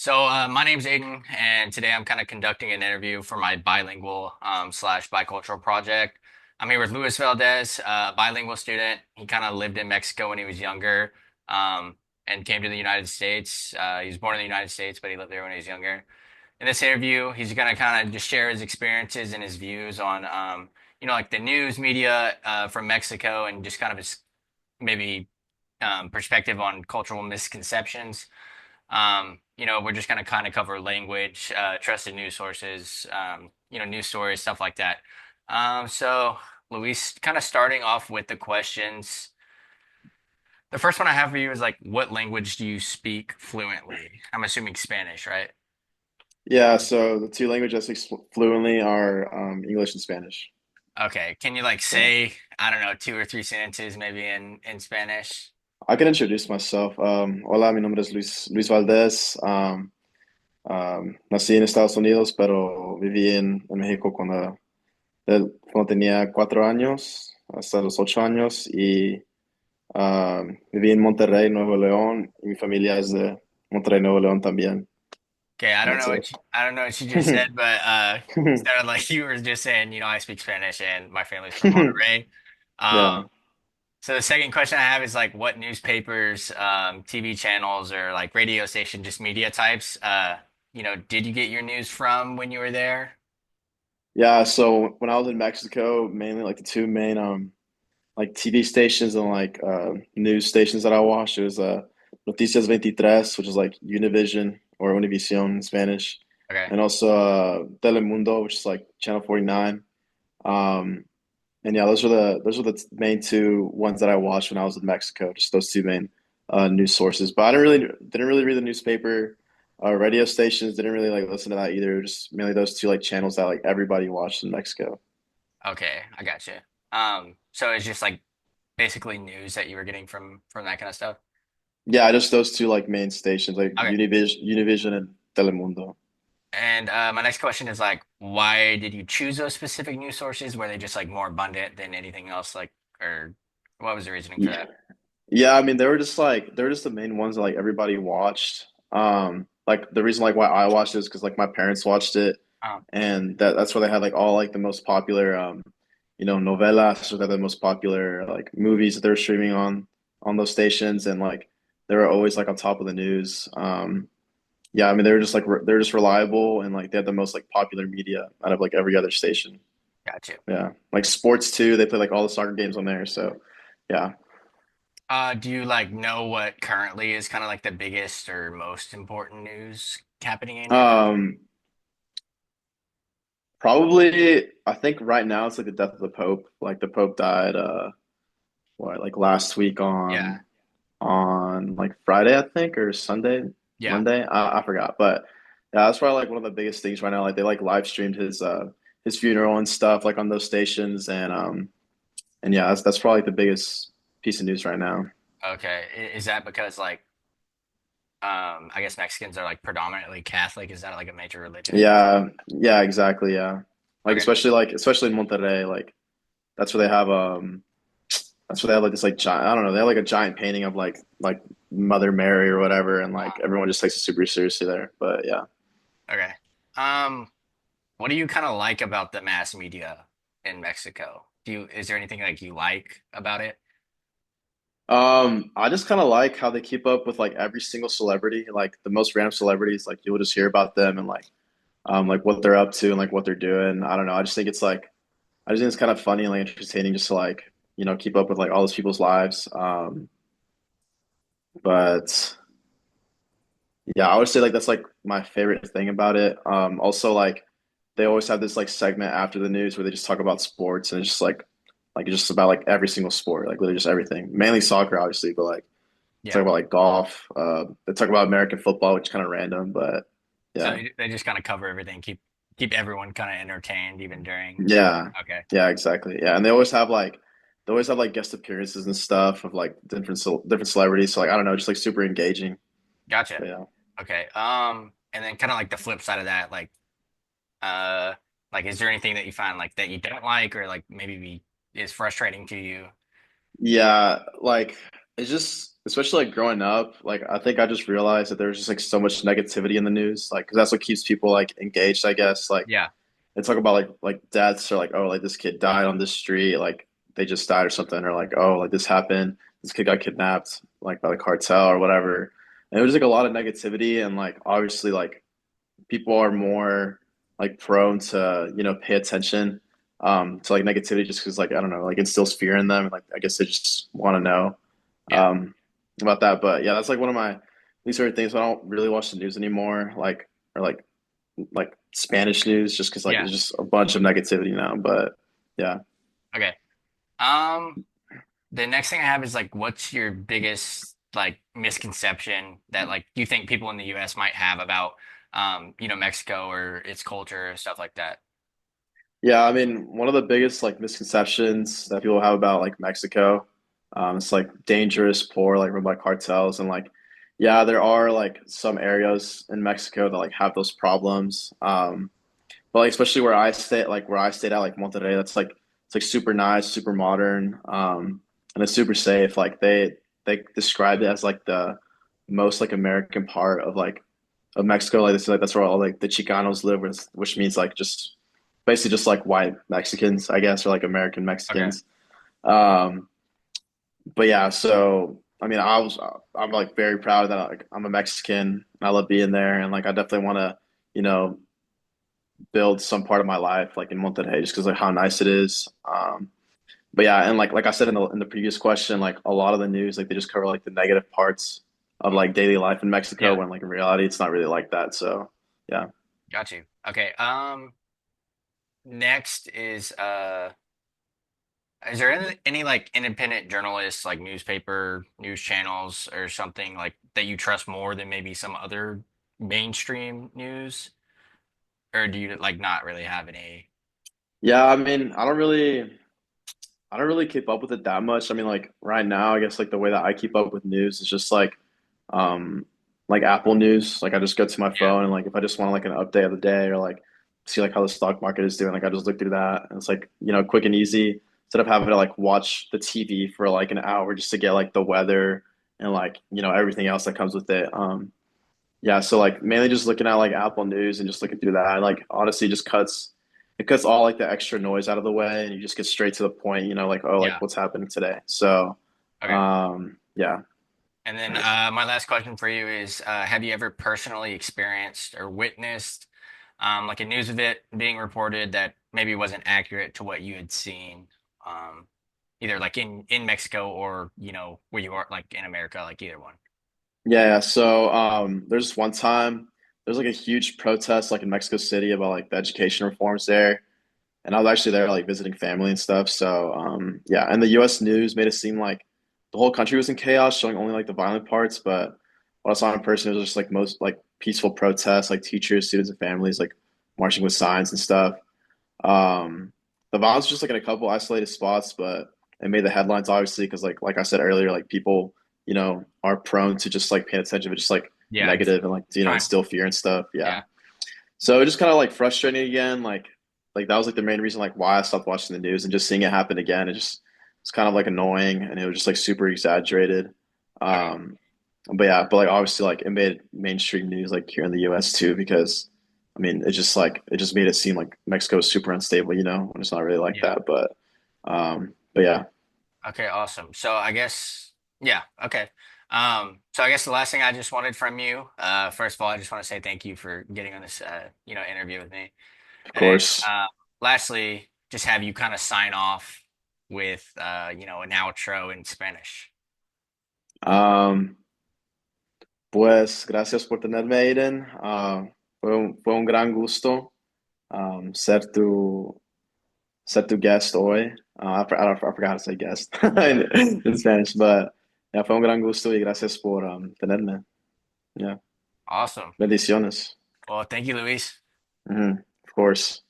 My name's Aiden, and today I'm kind of conducting an interview for my bilingual slash bicultural project. I'm here with Luis Valdez, a bilingual student. He kind of lived in Mexico when he was younger, and came to the United States. He was born in the United States, but he lived there when he was younger. In this interview, he's going to kind of just share his experiences and his views on, like the news media from Mexico, and just kind of his maybe perspective on cultural misconceptions. We're just going to kind of cover language, trusted news sources, news stories, stuff like that. So, Luis, kind of starting off with the questions. The first one I have for you is like, what language do you speak fluently? I'm assuming Spanish, right? Yeah, so the two languages I speak fluently are English and Spanish. Okay. Can you like Yeah. say, I don't know, two or three sentences maybe in Spanish? I can introduce myself. Hola, mi nombre es Luis Valdez. Nací en Estados Unidos, pero viví en México cuando tenía 4 años, hasta los 8 años, y viví en Monterrey, Nuevo León, y mi familia es de Monterrey, Nuevo León también. Okay, That's it. I don't know what you just said, but it sounded like you were just saying, I speak Spanish and my family's from Monterrey. Yeah. Um, So the second question I have is like what newspapers, TV channels, or like radio station, just media types, did you get your news from when you were there? Yeah, so when I was in Mexico, mainly like the two main like TV stations and like news stations that I watched. It was Noticias 23, which is like Univision or Univision in Spanish, Okay. and also Telemundo, which is like Channel 49. Um, and yeah, those are the main two ones that I watched when I was in Mexico. Just those two main news sources. But I didn't really read the newspaper. Radio stations didn't really like listen to that either. Just mainly those two like channels that like everybody watched in Mexico. Okay, I got you. So it's just like basically news that you were getting from that kind of stuff. Yeah, just those two like main stations, like Okay. Univision and Telemundo. And my next question is like, why did you choose those specific news sources? Were they just like more abundant than anything else? Like, or what was the reasoning for Yeah. that? Yeah, I mean they were just the main ones that like everybody watched. Like the reason like why I watched it is because like my parents watched it, Um, and that's where they had like all like the most popular novelas, or the most popular like movies that they were streaming on those stations, and like they were always like on top of the news. Yeah, I mean they were just reliable, and like they had the most like popular media out of like every other station. got you. Yeah, like sports too. They play like all the soccer games on there. So yeah. Do you like know what currently is kind of like the biggest or most important news happening in your country? Um, Probably, I think right now it's like the death of the Pope. Like the Pope died, like last week Yeah, on like Friday, I think, or Sunday, yeah. Monday. I forgot, but yeah, that's probably like one of the biggest things right now. Like they like live streamed his funeral and stuff like on those stations, and yeah, that's probably like the biggest piece of news right now. Okay. Is that because like I guess Mexicans are like predominantly Catholic? Is that like a major religion in Mexico? Yeah, yeah, exactly, yeah. Like Okay. especially in Monterrey, like that's where they have that's where they have like this like giant, I don't know, they have like a giant painting of like Mother Mary or whatever, and like everyone just takes it super seriously there. But yeah. Okay. Um, what do you kind of like about the mass media in Mexico? Is there anything like you like about it? I just kind of like how they keep up with like every single celebrity, like the most random celebrities, like you'll just hear about them and like what they're up to and like what they're doing. I don't know. I just think it's kind of funny and like entertaining just to like, keep up with like all those people's lives. But yeah, I would say like that's like my favorite thing about it. Also like they always have this like segment after the news where they just talk about sports, and it's just like it's just about like every single sport, like literally just everything. Mainly soccer, obviously, but like talk Yeah. about like golf. They talk about American football, which is kind of random, but So yeah, they just kind of cover everything, keep everyone kind of entertained even during. yeah, Okay. yeah, exactly. Yeah, and they always have like guest appearances and stuff of like different celebrities. So like I don't know, just like super engaging. Gotcha. But yeah. Okay. And then kind of like the flip side of that, uh, like is there anything that you find like that you don't like or like maybe is frustrating to you? Yeah, like it's especially like growing up, like I think I just realized that there's just like so much negativity in the news, like because that's what keeps people like engaged, I guess. Like Yeah. they talk about like deaths or like oh like this kid died on this street, like they just died or something, or like oh like this happened, this kid got kidnapped like by the cartel or whatever. And it was like a lot of negativity and like obviously like people are more like prone to pay attention to like negativity just because like I don't know like instills fear in them and like I guess they just want to know Yeah. um about that. But yeah, that's like one of my least favorite things. I don't really watch the news anymore, like or like Spanish news, just because like Yeah. there's just a bunch of negativity now. But yeah, Okay. Um, the next thing I have is like, what's your biggest like misconception that like you think people in the US might have about Mexico or its culture, stuff like that? yeah. I mean, one of the biggest like misconceptions that people have about like Mexico, it's like dangerous, poor, like run by cartels, and like yeah, there are like some areas in Mexico that like have those problems. But like especially where I stayed at, like Monterrey, that's like it's like super nice, super modern, and it's super safe. Like they describe it as like the most like American part of like of Mexico. Like, like that's where all like the Chicanos live, which means like just basically just like white Mexicans, I guess, or like American Okay. Mexicans. Um, but yeah, so I mean, I'm like very proud that like I'm a Mexican. And I love being there, and like I definitely want to, you know, build some part of my life like in Monterrey just because like how nice it is. But yeah, and like I said in the previous question, like a lot of the news like they just cover like the negative parts of like daily life in Mexico Yeah. when like in reality it's not really like that. So yeah. Got you. Okay. Next is there any like independent journalists, like newspaper, news channels or something like that you trust more than maybe some other mainstream news? Or do you like not really have any? Yeah, I mean, I don't really keep up with it that much. I mean, like right now, I guess like the way that I keep up with news is just um like Apple News. Like I just go to my Yeah. phone and like if I just want like an update of the day or like see like how the stock market is doing, like I just look through that and it's like, quick and easy instead of having to like watch the TV for like an hour just to get like the weather and like, everything else that comes with it. Yeah, so like mainly just looking at like Apple News and just looking through that. Like honestly just cuts all like the extra noise out of the way and you just get straight to the point, like oh like Yeah. what's happening today. So Okay. yeah. And then my last question for you is, have you ever personally experienced or witnessed like a news event being reported that maybe wasn't accurate to what you had seen, um, either like in Mexico or where you are like in America, like either one? Yeah, so there's one time there's like a huge protest like in Mexico City about like the education reforms there. And I was actually there like visiting family and stuff. So yeah, and the US news made it seem like the whole country was in chaos, showing only like the violent parts, but what I saw in person it was just like most like peaceful protests, like teachers, students, and families like marching with signs and stuff. Um the violence was just like in a couple isolated spots, but it made the headlines obviously because like I said earlier, like people, are prone to just like paying attention, but just like Yeah, it's negative and like trying. instill fear and stuff. Yeah. Yeah, So it just kind of like frustrating again. Like that was like the main reason like why I stopped watching the news and just seeing it happen again. It's kind of like annoying and it was just like super exaggerated. okay, Um, but yeah, but like obviously like it made mainstream news like here in the US too because I mean it just made it seem like Mexico is super unstable, when it's not really like yeah, that. But yeah, okay, awesome. So I guess yeah, okay. So I guess the last thing I just wanted from you, first of all, I just want to say thank you for getting on this interview with me. of And then, course. lastly, just have you kind of sign off with, an outro in Spanish. Um, pues gracias por tenerme, Aiden. Fue un gran gusto ser set to guest hoy. I forgot how to say guest in Spanish, but yeah, fue un gran gusto y gracias por tenerme. Yeah, Awesome. bendiciones. Well, thank you, Luis. Mhm, of course.